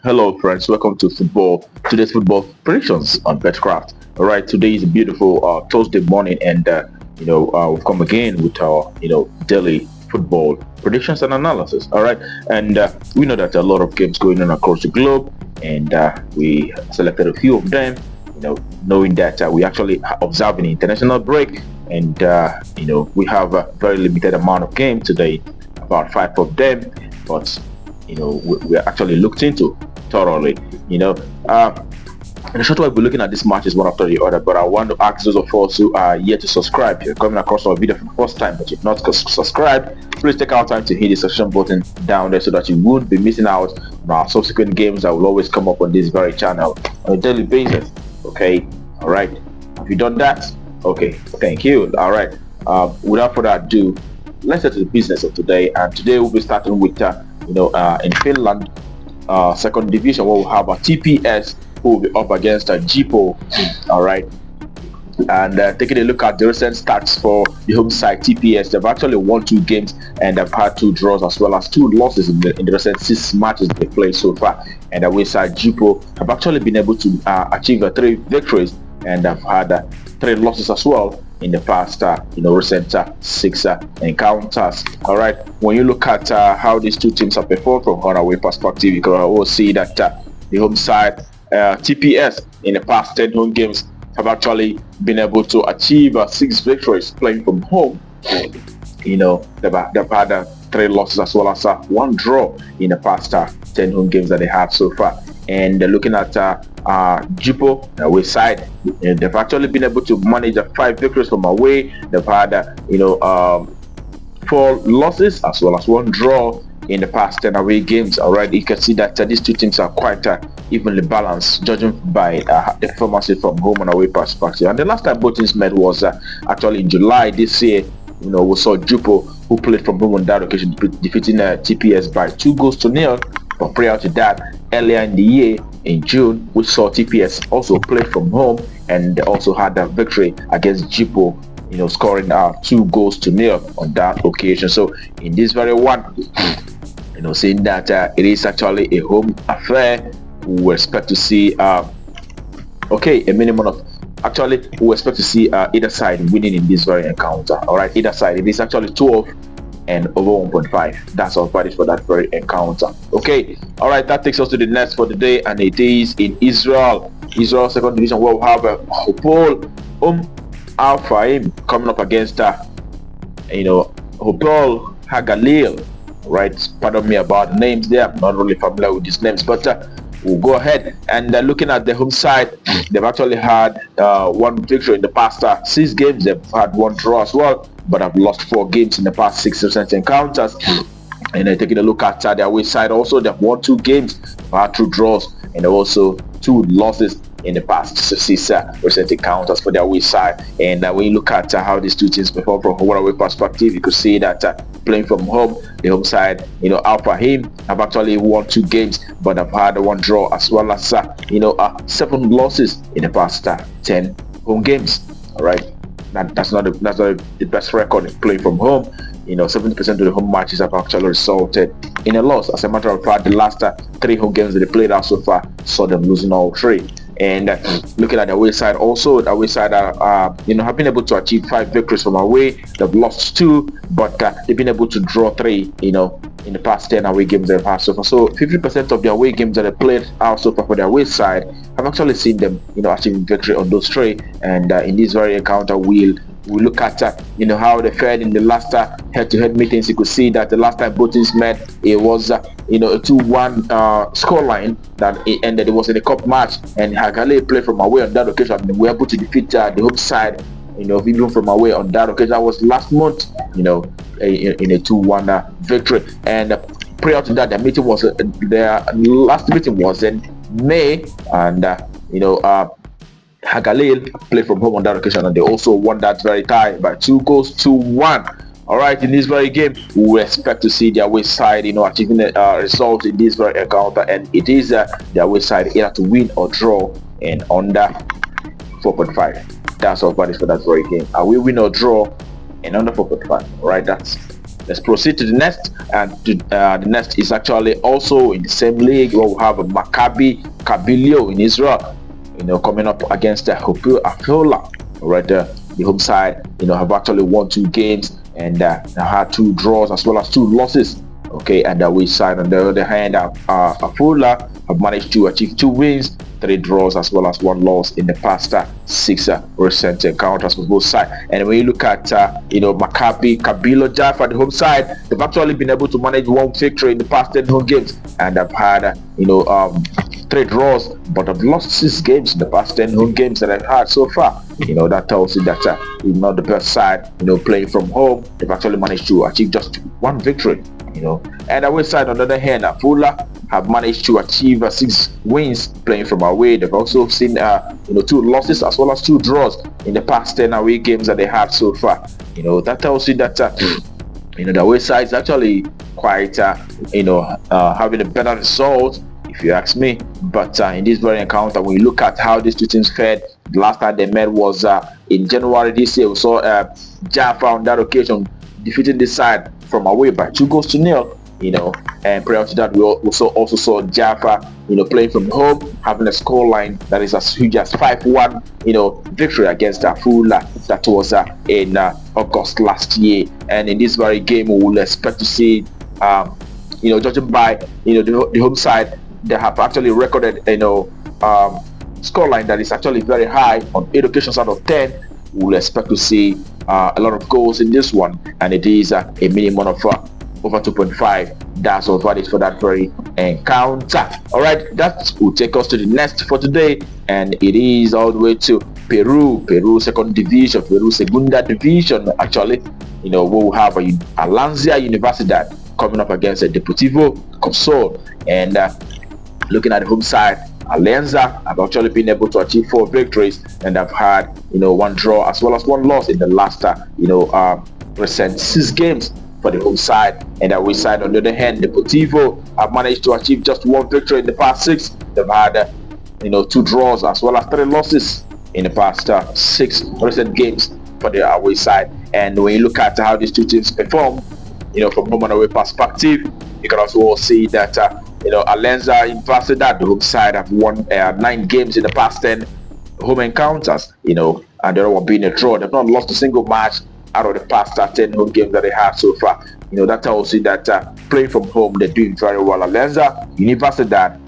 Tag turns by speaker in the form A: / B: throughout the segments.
A: Hello, friends. Welcome to today's football predictions on Betkraft. All right, today is a beautiful Thursday morning, and we've come again with our daily football predictions and analysis. All right, and we know that there are a lot of games going on across the globe, and we selected a few of them. Knowing that we actually observing an international break, and we have a very limited amount of game today, about five of them, but we are actually looked into thoroughly. You know, uh, in a short while, we'll be looking at these matches one after the other. But I want to ask those of us who are yet to subscribe. If you're coming across our video for the first time, but you've not subscribed, please take our time to hit the subscription button down there so that you won't be missing out on our subsequent games that will always come up on this very channel on a daily basis. Okay, all right. Have you done that? Okay, thank you. All right. Without further ado, let's get to the business of today. And today we'll be starting with in Finland, second division, where we'll have a TPS who will be up against a Jippo. All right, and taking a look at the recent stats for the home side TPS, they've actually won 2 games and they've had 2 draws as well as 2 losses in the recent 6 matches they played so far. And the away side Jippo have actually been able to achieve 3 victories, and they've had 3 losses as well in the past recent 6 encounters. All right, when you look at how these 2 teams have performed from home away perspective, you can also see that the home side TPS in the past 10 home games have actually been able to achieve 6 victories playing from home. They've had 3 losses as well as 1 draw in the past 10 home games that they have so far. And looking at Jippo away side, they've actually been able to manage 5 victories from away. They've had 4 losses as well as 1 draw in the past 10 away games. All right, you can see that these 2 teams are quite evenly balanced, judging by the performances from home and away perspective. And the last time both teams met was actually in July this year. We saw Jippo, who played from home on that occasion, defeating TPS by 2-0. But prior to that, earlier in the year, in June, we saw TPS also play from home, and they also had a victory against Jippo, scoring 2-0 on that occasion. So in this very one, saying that it is actually a home affair, we expect to see a minimum of, actually we expect to see either side winning in this very encounter. All right, either side. It is actually 12 and over 1.5. That's our price for that very encounter. Okay, all right, that takes us to the next for the day, and it is in Israel second division, where we have Haal Al-Faim coming up against Haal Hagalil. Right, pardon me about the names there. I'm not really familiar with these names, but we'll go ahead and looking at the home side, they've actually had 1 victory in the past 6 games. They've had 1 draw as well, but have lost 4 games in the past 6 recent encounters. And taking a look at their away side, also they've won 2 games, had 2 draws, and also 2 losses in the past 6 recent encounters for their away side. And when you look at how these 2 teams perform from home away perspective, you could see that playing from home, the home side, Al-Fahim have actually won 2 games, but have had 1 draw as well as 7 losses in the past 10 home games. All right, that's not the best record in playing from home. 70% of the home matches have actually resulted in a loss. As a matter of fact, the last 3 home games that they played out so far saw them losing all 3. And looking at the away side, also the away side have been able to achieve 5 victories from away. They've lost 2, but they've been able to draw 3. In the past 10 away games they've had so far. So 50% of the away games that they played out so far for the away side have actually seen them achieving victory on those 3. And in this very encounter, we look at how they fared in the last head-to-head meetings. You could see that the last time both teams met, it was a 2-1 scoreline that it ended. It was in a cup match, and Hagale played from away on that occasion, and we were able to defeat the home side even from away on that occasion. That was last month in a 2-1 victory. And prior to that, their last meeting was in May, and Hagalil played from home on that occasion, and they also won that very tie by 2-1. All right, in this very game, we expect to see their away side, achieving a result in this very encounter, and it is their away side either to win or draw and under 4.5. That's our price for that very game. We win or draw and under 4.5. All right, that's Let's proceed to the next, and the next is actually also in the same league where we have Maccabi Kabilio in Israel, coming up against Afiola. Right there, the home side, have actually won 2 games and had 2 draws as well as 2 losses. Okay, and the away side, on the other hand, Afiola have managed to achieve 2 wins, 3 draws as well as 1 loss in the past 6 recent encounters for both sides. And when you look at Maccabi Kabilo Jaffa, the home side, they've actually been able to manage 1 victory in the past 10 home games, and they've had 3 draws, but have lost 6 games in the past 10 home games that I've had so far. That tells you that even not the best side, playing from home, they've actually managed to achieve just 1 victory. And away side, on the other hand, Afula have managed to achieve 6 wins playing from away. They've also seen 2 losses as well as 2 draws in the past 10 away games that they have so far. That tells you that the away side is actually quite having a better result, if you ask me. But in this very encounter, when you look at how these 2 teams fared, the last time they met was in January this year. We saw Jaffa on that occasion defeating this side from away by 2-0. And prior to that, we also saw Jaffa, playing from home, having a scoreline that is as huge as 5-1, victory against Afula. That was in August last year. And in this very game, we will expect to see, judging by, the home side, they have actually recorded, scoreline that is actually very high on 8 occasions out of 10. We will expect to see a lot of goals in this one, and it is a minimum of over 2.5. That's all valid for that very encounter. All right, that will take us to the next for today, and it is all the way to Peru second division, Peru segunda division. Actually, we'll have Alania Universidad coming up against Deportivo Consol. And looking at the home side, Alianza have actually been able to achieve 4 victories, and have had 1 draw as well as 1 loss in the last recent 6 games for the home side. And the away side, on the other hand, Deportivo have managed to achieve just 1 victory in the past 6. They've had 2 draws as well as 3 losses in the past 6 recent games for the away side. And when you look at how these 2 teams perform, from home and away perspective, you can also see that Alianza Universidad, the home side, have won 9 games in the past 10 home encounters, and the other one being a draw. They've not lost a single match out of the past 10 home games that they have so far. That tells you that playing from home, they're doing very well. Alianza Universidad,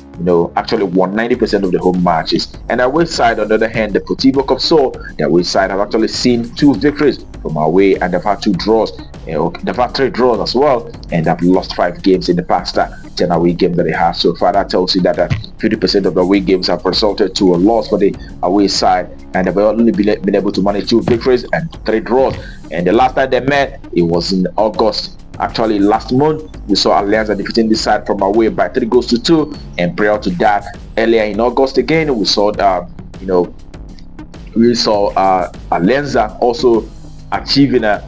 A: actually won 90% of the home matches. And away side, on the other hand, the Deportivo Consol, the away side have actually seen 2 victories from away, and they've had 2 draws. They've had 3 draws as well, and they've lost 5 games in the past 10 away games that they have so far. That tells you that 50% of the away games have resulted to a loss for the away side, and they've only been able to manage 2 victories and 3 draws. And the last time they met, it was in August. Actually, last month, we saw Alianza defeating this side from away by 3-2. And prior to that, earlier in August again, we saw Alianza also achieving a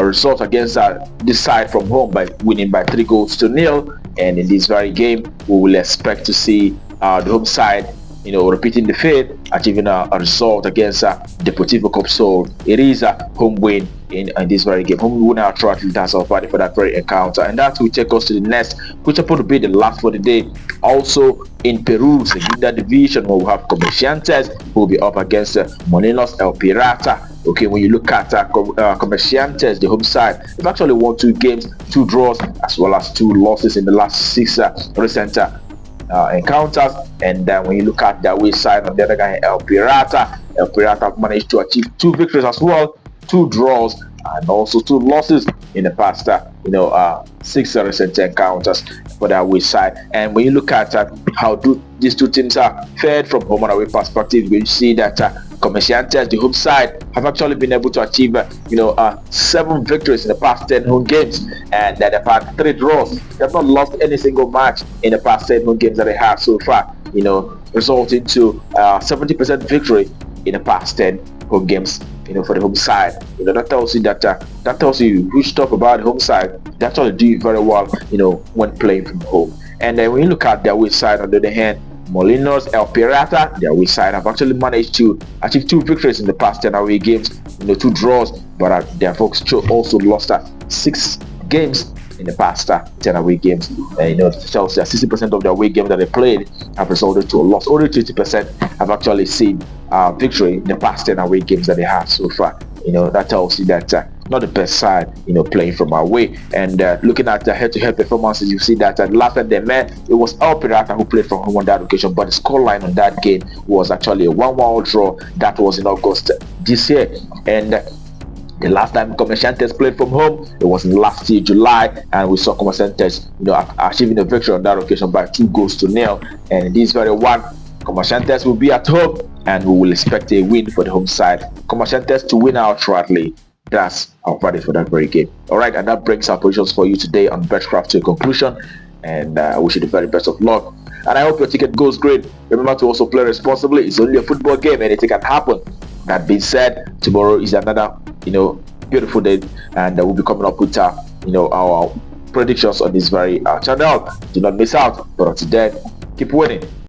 A: result against this side from home by winning by 3-0. And in this very game, we will expect to see the home side repeating the fate, achieving a result against Deportivo Consol. It is a home win in this very game. Home win outro, at least that's our party for that very encounter. And that will take us to the next, which will probably be the last for the day. Also in Peru, Segunda Division, where we have Comerciantes, who will be up against Molinos El Pirata. Okay, when you look at Comerciantes, the home side, they've actually won 2 games, 2 draws, as well as 2 losses in the last 6 recent encounters. And when you look at the away side, on the other guy, El Pirata have managed to achieve 2 victories as well, 2 draws, and also 2 losses in the past 6 recent encounters for the away side. And when you look at how these 2 teams are fared from home and away perspective, you see that Comerciantes, the home side, have actually been able to achieve 7 victories in the past 10 home games, and that they've had 3 draws. They've not lost any single match in the past 10 home games that they have so far, resulting to 70% victory in the past 10 home games, for the home side. That tells you that tells you huge stuff about the home side. They actually do very well, when playing from home. And then when you look at the away side, on the other hand, Molinos El Pirata, their away side, have actually managed to achieve 2 victories in the past 10 away games, 2 draws, but their folks also lost 6 games in the past 10 away games. Chelsea, 60% of the away games that they played have resulted to a loss. Only 20% have actually seen victory in the past 10 away games that they have so far. That tells you that not the best side, playing from away. And looking at the head-to-head performances, you see that last time they met, it was El Pirata who played from home on that occasion, but the scoreline on that game was actually a 1-1 draw. That was in August this year. And the last time Comerciantes played from home, it was in last year, July, and we saw Comerciantes, achieving a victory on that occasion by 2-0. And this very one, Comerciantes will be at home, and we will expect a win for the home side. Comerciantes to win outrightly. That's our verdict for that very game. All right, and that brings our positions for you today on Betkraft to a conclusion. And I wish you the very best of luck. And I hope your ticket goes great. Remember to also play responsibly. It's only a football game, anything can happen. That being said, tomorrow is another beautiful day, and we'll be coming up with our predictions on this very channel. Do not miss out. But until then, keep winning.